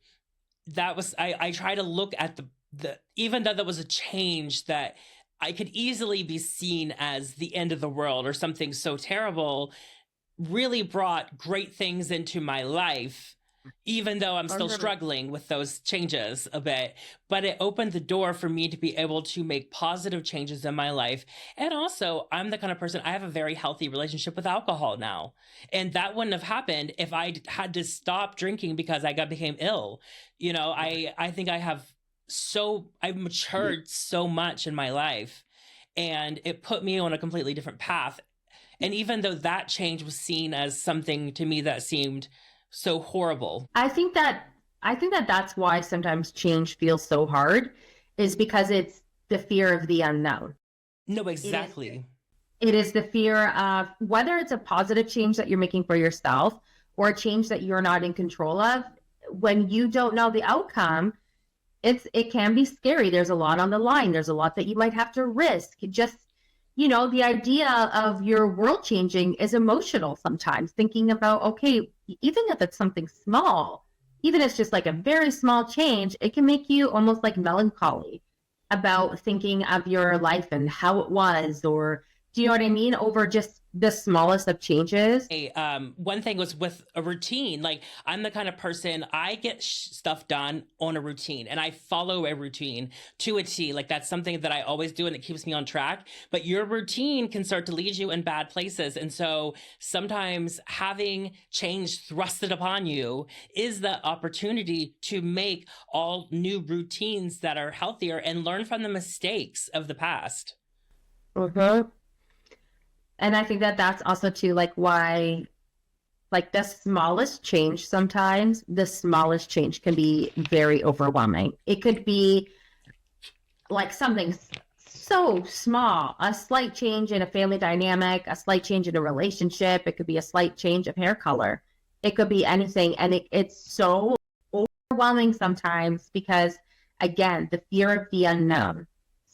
that was I try to look at the even though that was a change that I could easily be seen as the end of the world or something so terrible, really brought great things into my life, even though I'm still struggling with those changes a bit. But it opened the door for me to be able to make positive changes in my life. And also, I'm the kind of person, I have a very healthy relationship with alcohol now. And that wouldn't have happened if I had to stop drinking because became ill. You know, I think I've matured so much in my life and it put me on a completely different path. And even though that change was seen as something to me that seemed so horrible. I think that that's why sometimes change feels so hard, is because it's the fear of the unknown. No, It is exactly. it is the fear of whether it's a positive change that you're making for yourself or a change that you're not in control of. When you don't know the outcome, it can be scary. There's a lot on the line. There's a lot that you might have to risk. Just, the idea of your world changing is emotional sometimes. Thinking about, okay, even if it's something small, even if it's just like a very small change, it can make you almost like melancholy about thinking of your life and how it was, or do you know what I mean? Over just the smallest of changes. One thing was with a routine. Like I'm the kind of person I get stuff done on a routine, and I follow a routine to a T. Like that's something that I always do, and it keeps me on track. But your routine can start to lead you in bad places, and so sometimes having change thrusted upon you is the opportunity to make all new routines that are healthier and learn from the mistakes of the past. Mm-hmm. And I think that that's also too like why, like, the smallest change, sometimes the smallest change can be very overwhelming. It could be like something so small, a slight change in a family dynamic, a slight change in a relationship. It could be a slight change of hair color. It could be anything. And it's so overwhelming sometimes because, again, the fear of the unknown.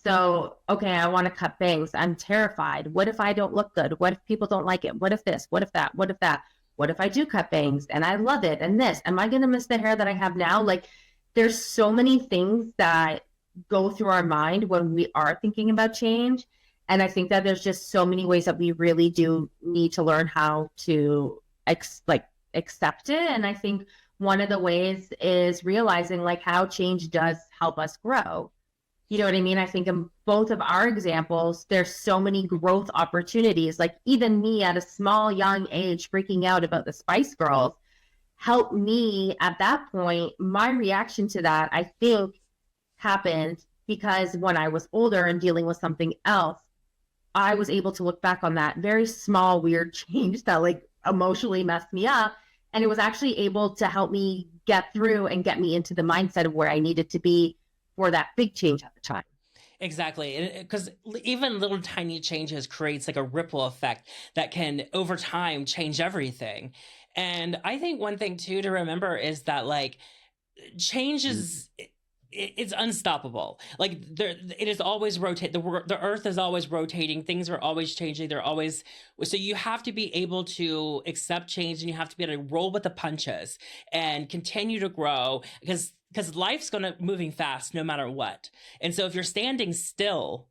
So, okay, I want to cut bangs. I'm terrified. What if I don't look good? What if people don't like it? What if this? What if that? What if that? What if I do cut bangs and I love it? And this, am I going to miss the hair that I have now? Like, there's so many things that go through our mind when we are thinking about change. And I think that there's just so many ways that we really do need to learn how to accept it. And I think one of the ways is realizing like how change does help us grow. You know what I mean? I think in both of our examples, there's so many growth opportunities. Like even me at a small young age freaking out about the Spice Girls helped me at that point. My reaction to that, I think, happened because when I was older and dealing with something else, I was able to look back on that very small, weird change that like emotionally messed me up. And it was actually able to help me get through and get me into the mindset of where I needed to be for that big change at the time. Exactly. Because even little tiny changes creates like a ripple effect that can over time change everything. And I think one thing too to remember is that like change is it's unstoppable. Like there it is always rotate the earth is always rotating, things are always changing, they're always so you have to be able to accept change and you have to be able to roll with the punches and continue to grow because life's going to moving fast no matter what. And so if you're standing still,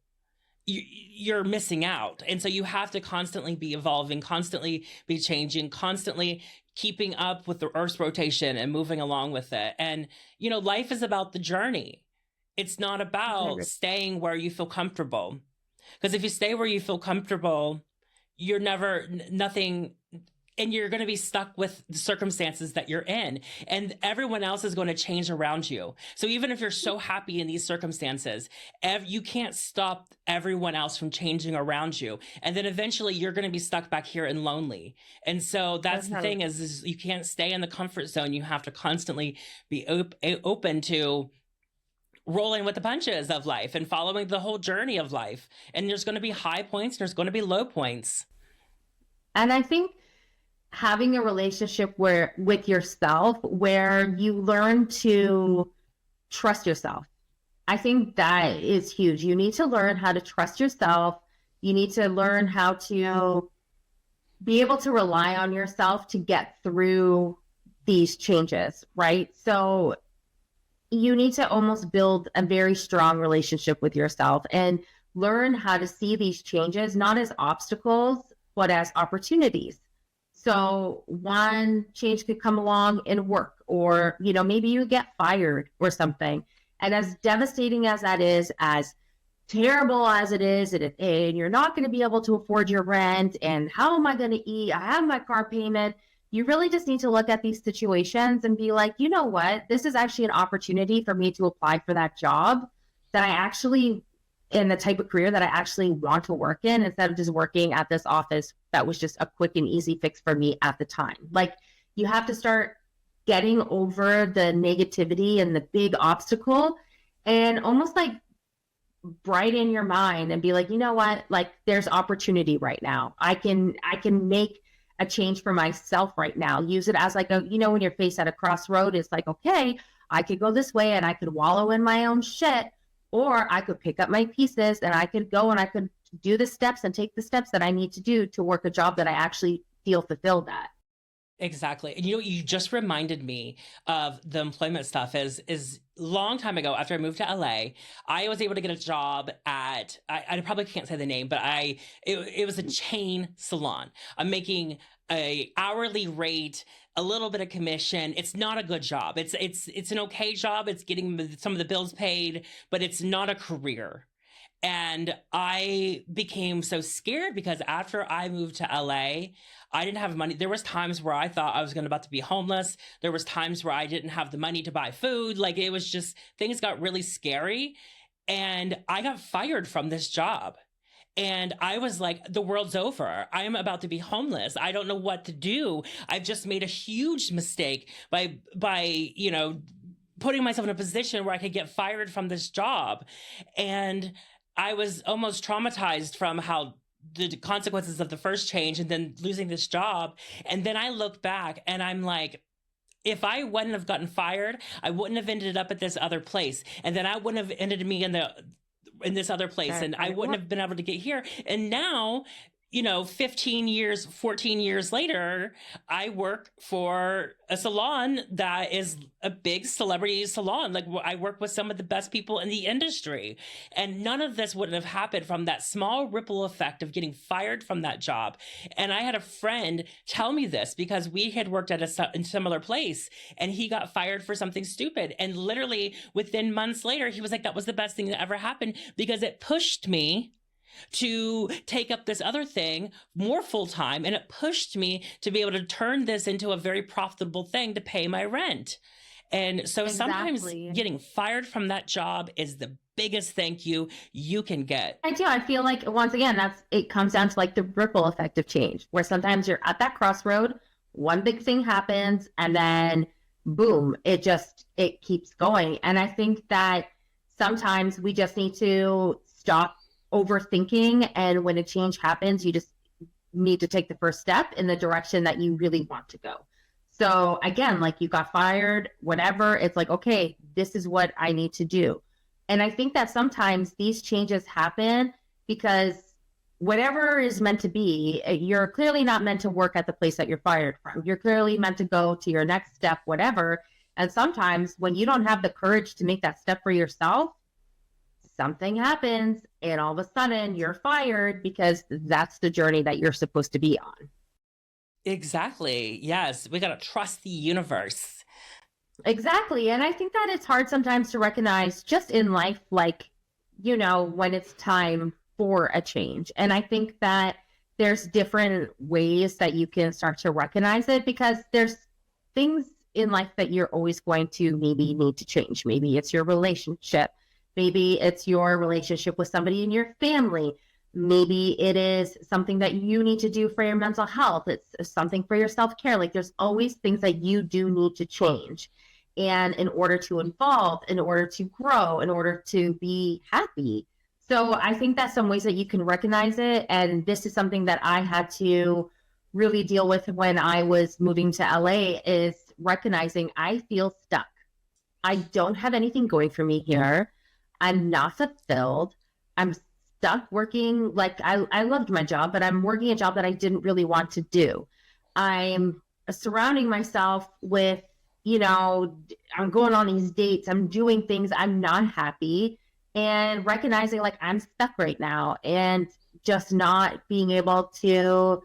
you're missing out. And so you have to constantly be evolving, constantly be changing, constantly keeping up with the earth's rotation and moving along with it. And life is about the journey. It's not about 100. staying where you feel comfortable. Because if you stay where you feel comfortable, you're never nothing, and you're going to be stuck with the circumstances that you're in, and everyone else is going to change around you. So even if you're so happy in these circumstances, you can't stop everyone else from changing around you, and then eventually you're going to be stuck back here and lonely. And so that's the 100. thing is you can't stay in the comfort zone. You have to constantly be open to rolling with the punches of life and following the whole journey of life. And there's going to be high points, there's going to be low points. And I think having a relationship where with yourself where you learn to trust yourself. I think that is huge. You need to learn how to trust yourself. You need to learn how to be able to rely on yourself to get through these changes, right? So you need to almost build a very strong relationship with yourself and learn how to see these changes not as obstacles, but as opportunities. So one change could come along in work, or, maybe you get fired or something. And as devastating as that is, as terrible as it is, and you're not going to be able to afford your rent, and how am I going to eat? I have my car payment. You really just need to look at these situations and be like, you know what? This is actually an opportunity for me to apply for that job that I actually, in the type of career that I actually want to work in, instead of just working at this office that was just a quick and easy fix for me at the time. Like, you have to start getting over the negativity and the big obstacle and almost like brighten your mind and be like, you know what? Like, there's opportunity right now. I can make a change for myself right now. Use it as like when you're faced at a crossroad, it's like, okay, I could go this way and I could wallow in my own shit, or I could pick up my pieces and I could go and I could do the steps and take the steps that I need to do to work a job that I actually feel fulfilled at. Exactly. And you just reminded me of the employment stuff is long time ago after I moved to LA, I was able to get a job at, I probably can't say the name, but it was a chain salon. I'm making a hourly rate, a little bit of commission. It's not a good job. It's an okay job. It's getting some of the bills paid, but it's not a career. And I became so scared because after I moved to LA, I didn't have money. There was times where I thought I was about to be homeless. There was times where I didn't have the money to buy food. Like, it was just, things got really scary. And I got fired from this job. And I was like, the world's over. I am about to be homeless. I don't know what to do. I've just made a huge mistake by putting myself in a position where I could get fired from this job. And I was almost traumatized from how the consequences of the first change and then losing this job. And then I look back and I'm like, if I wouldn't have gotten fired, I wouldn't have ended up at this other place. And then I wouldn't have ended me in this other place. And I wouldn't have been able to get here. And now, 15 years, 14 years later, I work for a salon that is a big celebrity salon. Like, I work with some of the best people in the industry. And none of this would have happened from that small ripple effect of getting fired from that job. And I had a friend tell me this because we had worked at a similar place and he got fired for something stupid. And literally within months later, he was like, that was the best thing that ever happened because it pushed me to take up this other thing more full time. And it pushed me to be able to turn this into a very profitable thing to pay my rent. And so sometimes getting fired from that job is the biggest thank you can get. I do. I feel like, once again, it comes down to like the ripple effect of change, where sometimes you're at that crossroad, one big thing happens, and then boom, it keeps going. And I think that sometimes we just need to stop overthinking, and when a change happens, you just need to take the first step in the direction that you really want to go. So again, like, you got fired, whatever, it's like, okay, this is what I need to do. And I think that sometimes these changes happen because whatever is meant to be, you're clearly not meant to work at the place that you're fired from. You're clearly meant to go to your next step, whatever. And sometimes when you don't have the courage to make that step for yourself, something happens and all of a sudden you're fired because that's the journey that you're supposed to be on. Exactly. Yes. We got to trust the universe. Exactly. And I think that it's hard sometimes to recognize just in life, like, when it's time for a change. And I think that there's different ways that you can start to recognize it because there's things in life that you're always going to maybe need to change. Maybe it's your relationship. Maybe it's your relationship with somebody in your family. Maybe it is something that you need to do for your mental health. It's something for your self care. Like there's always things that you do need to change. And in order to evolve, in order to grow, in order to be happy. So I think that's some ways that you can recognize it. And this is something that I had to really deal with when I was moving to LA is recognizing I feel stuck. I don't have anything going for me here. I'm not fulfilled. I'm stuck working. Like I loved my job, but I'm working a job that I didn't really want to do. I'm surrounding myself with, I'm going on these dates. I'm doing things. I'm not happy and recognizing like I'm stuck right now and just not being able to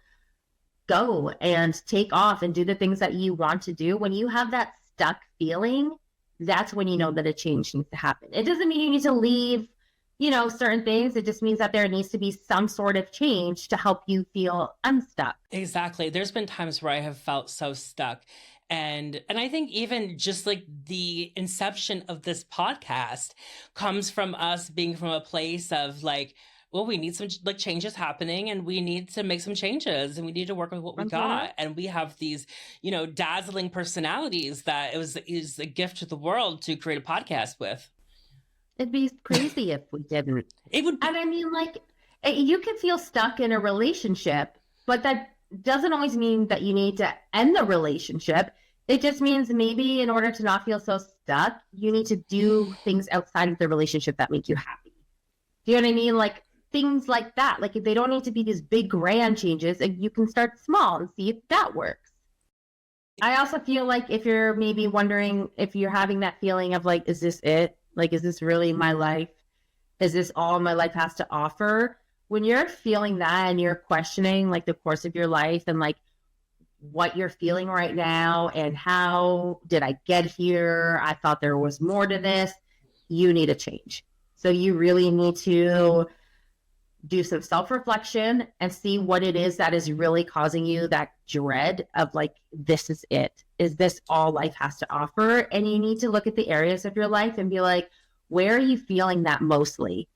go and take off and do the things that you want to do. When you have that stuck feeling, that's when you know that a change needs to happen. It doesn't mean you need to leave, certain things. It just means that there needs to be some sort of change to help you feel unstuck. Exactly. There's been times where I have felt so stuck. And I think even just like the inception of this podcast comes from us being from a place of like, well, we need some like changes happening and we need to make some changes and we need to work with what we Mm-hmm. got. And we have these, dazzling personalities that is a gift to the world to create a podcast with. It'd be crazy if we didn't. It would And be I mean, like, you can feel stuck in a relationship, but that doesn't always mean that you need to end the relationship. It just means maybe in order to not feel so stuck, you need to do things outside of the relationship that make you happy. Do you know what I mean? Like things like that. Like they don't need to be these big grand changes, and you can start small and see if that works. I also feel like if you're maybe wondering if you're having that feeling of like, is this it? Like, is this really my life? Is this all my life has to offer? When you're feeling that and you're questioning like the course of your life and like what you're feeling right now and how did I get here? I thought there was more to this. You need a change. So you really need to do some self reflection and see what it is that is really causing you that dread of like, this is it. Is this all life has to offer? And you need to look at the areas of your life and be like, where are you feeling that mostly?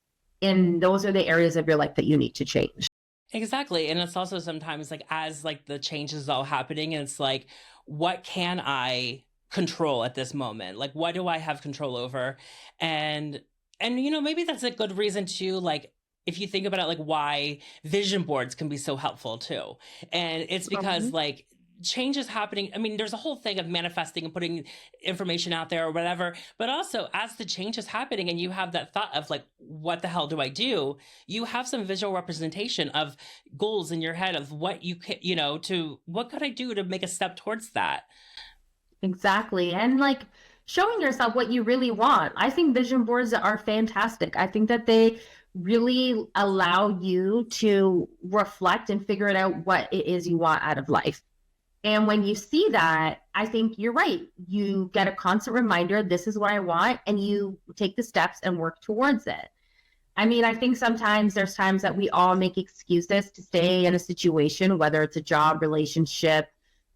And those are the areas of your life that you need to change. exactly. And it's also sometimes like as like the change is all happening and it's like, what can I control at this moment? Like what do I have control over? And maybe that's a good reason to like if you think about it, like why vision boards can be so helpful too. And it's because Mhm. like change is happening. I mean, there's a whole thing of manifesting and putting information out there or whatever. But also, as the change is happening and you have that thought of like, what the hell do I do? You have some visual representation of goals in your head of what you can, to what could I do to make a step towards that? Exactly. And like showing yourself what you really want. I think vision boards are fantastic. I think that they really allow you to reflect and figure it out what it is you want out of life. And when you see that, I think you're right. You get a constant reminder, this is what I want, and you take the steps and work towards it. I mean, I think sometimes there's times that we all make excuses to stay in a situation, whether it's a job, relationship,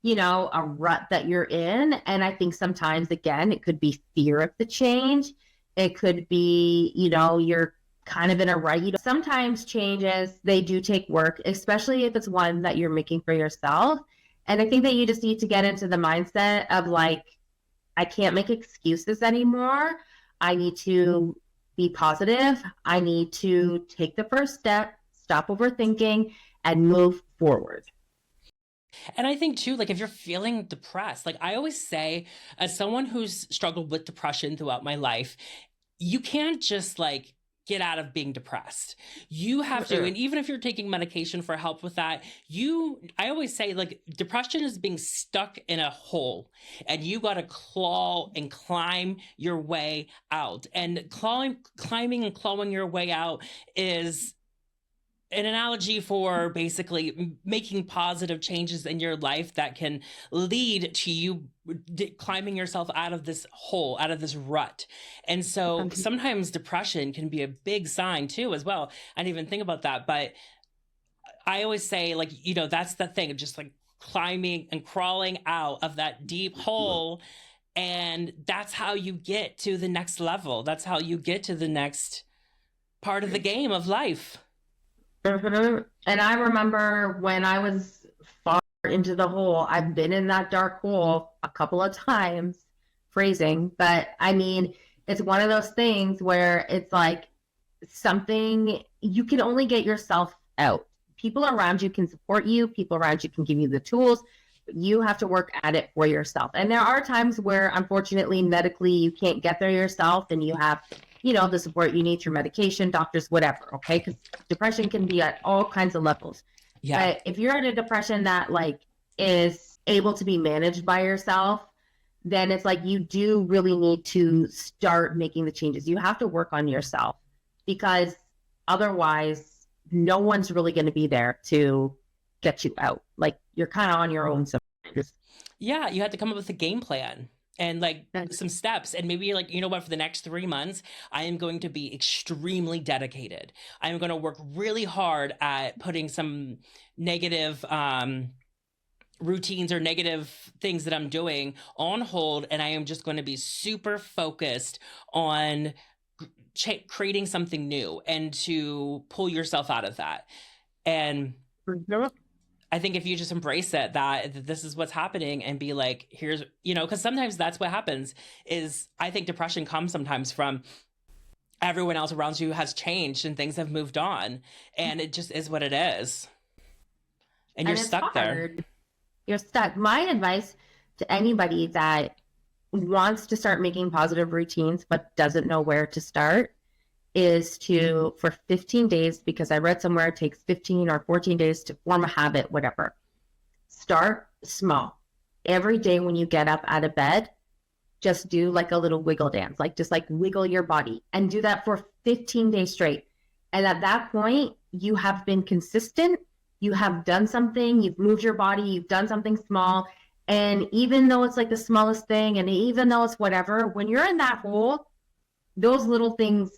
a rut that you're in. And I think sometimes, again, it could be fear of the change. It could be, you're kind of in a rut. Sometimes changes, they do take work, especially if it's one that you're making for yourself. And I think that you just need to get into the mindset of like, I can't make excuses anymore. I need to be positive. I need to take the first step, stop overthinking, and move forward. And I think too, like if you're feeling depressed, like I always say, as someone who's struggled with depression throughout my life, you can't just like get out of being depressed. You have to, Mm-mm. and even if you're taking medication for help with that, I always say like depression is being stuck in a hole and you got to claw and climb your way out. And climbing and clawing your way out is an analogy for basically making positive changes in your life that can lead to you climbing yourself out of this hole, out of this rut. And so sometimes depression can be a big sign too, as well. I didn't even think about that. But I always say, like, that's the thing, just like climbing and crawling out of that deep hole. And that's how you get to the next level. That's how you get to the next part of the game of life. And I remember when I was far into the hole, I've been in that dark hole a couple of times, phrasing, but I mean, it's one of those things where it's like something you can only get yourself out. People around you can support you, people around you can give you the tools, but you have to work at it for yourself. And there are times where, unfortunately, medically, you can't get there yourself, and you have the support you need through medication, doctors, whatever, okay? Because depression can be at all kinds of levels. Yeah. But if you're in a depression that like is able to be managed by yourself, then it's like you do really need to start making the changes. You have to work on yourself, because otherwise no one's really going to be there to get you out. Like, you're kind of on your own sometimes. Yeah, you had to come up with a game plan and like some steps, and maybe you're like, you know what, for the next 3 months I am going to be extremely dedicated. I am going to work really hard at putting some negative routines or negative things that I'm doing on hold, and I am just going to be super focused on creating something new and to pull yourself out of that. And I think if you just embrace it, that this is what's happening, and be like, here's, because sometimes that's what happens is, I think depression comes sometimes from everyone else around you has changed and things have moved on, and it just is what it is. And you're stuck there. You're stuck. My advice to anybody that wants to start making positive routines but doesn't know where to start is to, for 15 days, because I read somewhere it takes 15 or 14 days to form a habit, whatever. Start small. Every day when you get up out of bed, just do like a little wiggle dance, like just like wiggle your body, and do that for 15 days straight. And at that point, you have been consistent. You have done something, you've moved your body, you've done something small. And even though it's like the smallest thing, and even though it's whatever, when you're in that hole, those little things,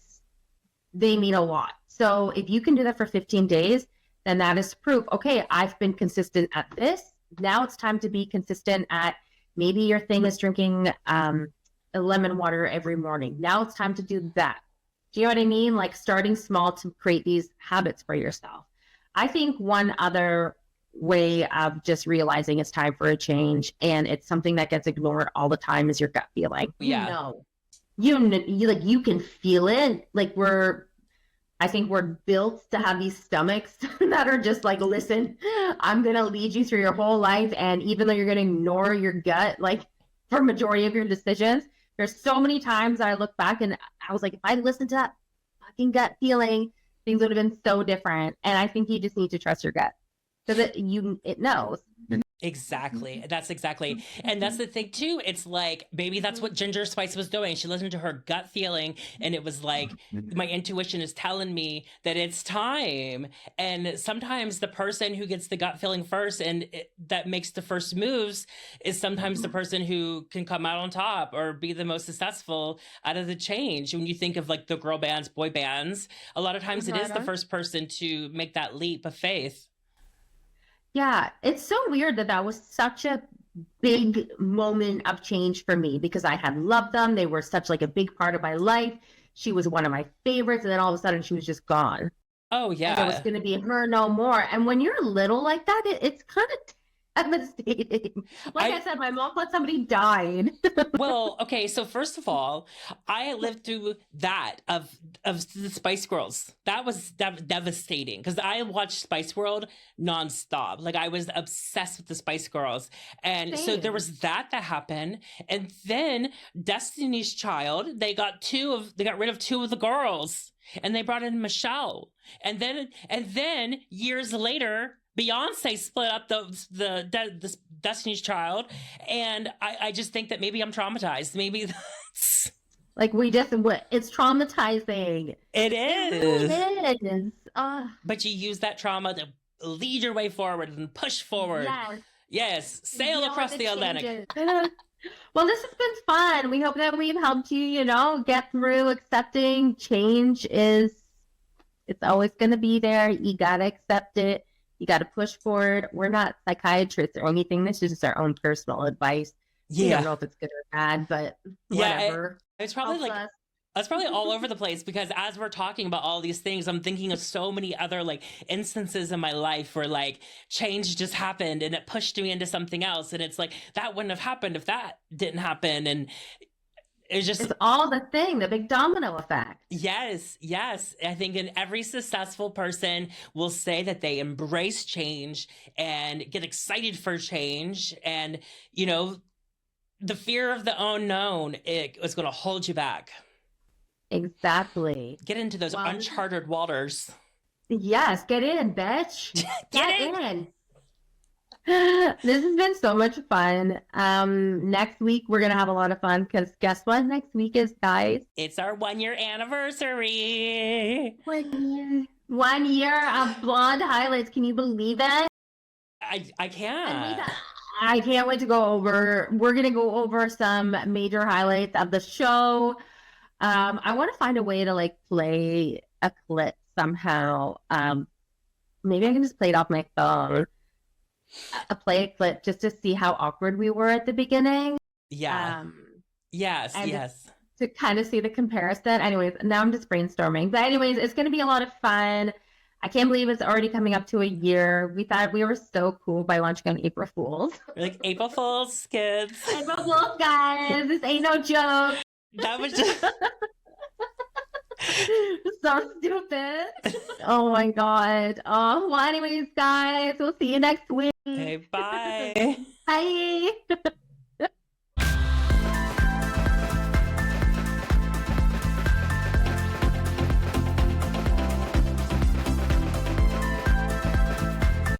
they mean a lot. So if you can do that for 15 days, then that is proof. Okay, I've been consistent at this. Now it's time to be consistent at, maybe your thing is drinking lemon water every morning. Now it's time to do that. Do you know what I mean? Like, starting small to create these habits for yourself. I think one other way of just realizing it's time for a change, and it's something that gets ignored all the time, is your gut feeling. Yeah. You can feel it. Like, I think we're built to have these stomachs that are just like, listen, I'm going to lead you through your whole life. And even though you're going to ignore your gut, like, for majority of your decisions, there's so many times I look back and I was like, if I listened to that fucking gut feeling, things would have been so different. And I think you just need to trust your gut, because it knows. Exactly. That's exactly. And that's the thing too. It's like, maybe that's what Ginger Spice was doing. She listened to her gut feeling, and it was like, my intuition is telling me that it's time. And sometimes the person who gets the gut feeling first and that makes the first moves is sometimes the person who can come out on top or be the most successful out of the change. When you think of like the girl bands, boy bands, a lot of times it is the first person to make that leap of faith. Yeah, it's so weird that was such a big moment of change for me, because I had loved them. They were such like a big part of my life. She was one of my favorites, and then all of a sudden she was just gone. Oh, yeah. And it was going to be her no more. And when you're little like that, it's kind of devastating. Like I said, my mom thought somebody died. Well, okay, so first of all, I lived through that of the Spice Girls. That was devastating, because I watched Spice World nonstop. Like, I was obsessed with the Spice Girls. And so there was that happened. And then Destiny's Child, they got rid of two of the girls, and they brought in Michelle. And then years later, Beyonce split up the Destiny's Child, and I just think that maybe I'm traumatized. Maybe that's... Like it's traumatizing. It It is. really is. But you use that trauma to lead your way forward and push forward. Yes. Yes, sail Deal with across the the Atlantic. changes. Well, this has been fun. We hope that we've helped you, get through accepting change it's always going to be there. You got to accept it. You got to push forward. We're not psychiatrists or anything. This is just our own personal advice. We don't Yeah. know if it's good or bad, but Yeah, whatever. it's probably Helps like us. it's probably all over the place because as we're talking about all these things, I'm thinking of so many other like instances in my life where like change just happened and it pushed me into something else. And it's like that wouldn't have happened if that didn't happen. And it's just It's all the big domino effect. yes, yes. I think in every successful person will say that they embrace change and get excited for change. And, the fear of the unknown is going to hold you back. Exactly. Get into those Well, uncharted waters. yes, get in, bitch. Get in. in. This has been so much fun. Next week we're gonna have a lot of fun because guess what? Next week is, guys, It's our 1 year anniversary. 1 year of Blonde Highlights. Can you believe it? I can't. I can't wait to go over. We're gonna go over some major highlights of the show. I want to find a way to like play a clip somehow. Maybe I can just play it off my phone. Play a clip just to see how awkward we were at the beginning. Yeah. Yes, and yes. To kind of see the comparison. Anyways, now I'm just brainstorming. But anyways, it's going to be a lot of fun. I can't believe it's already coming up to a year. We thought we were so cool by launching on April Fools. We're like April Fools, kids. April Fools, guys. This ain't no joke. That was just so stupid. Oh my god. Oh, well, anyways, guys, we'll see you next week. okay, bye. Bye.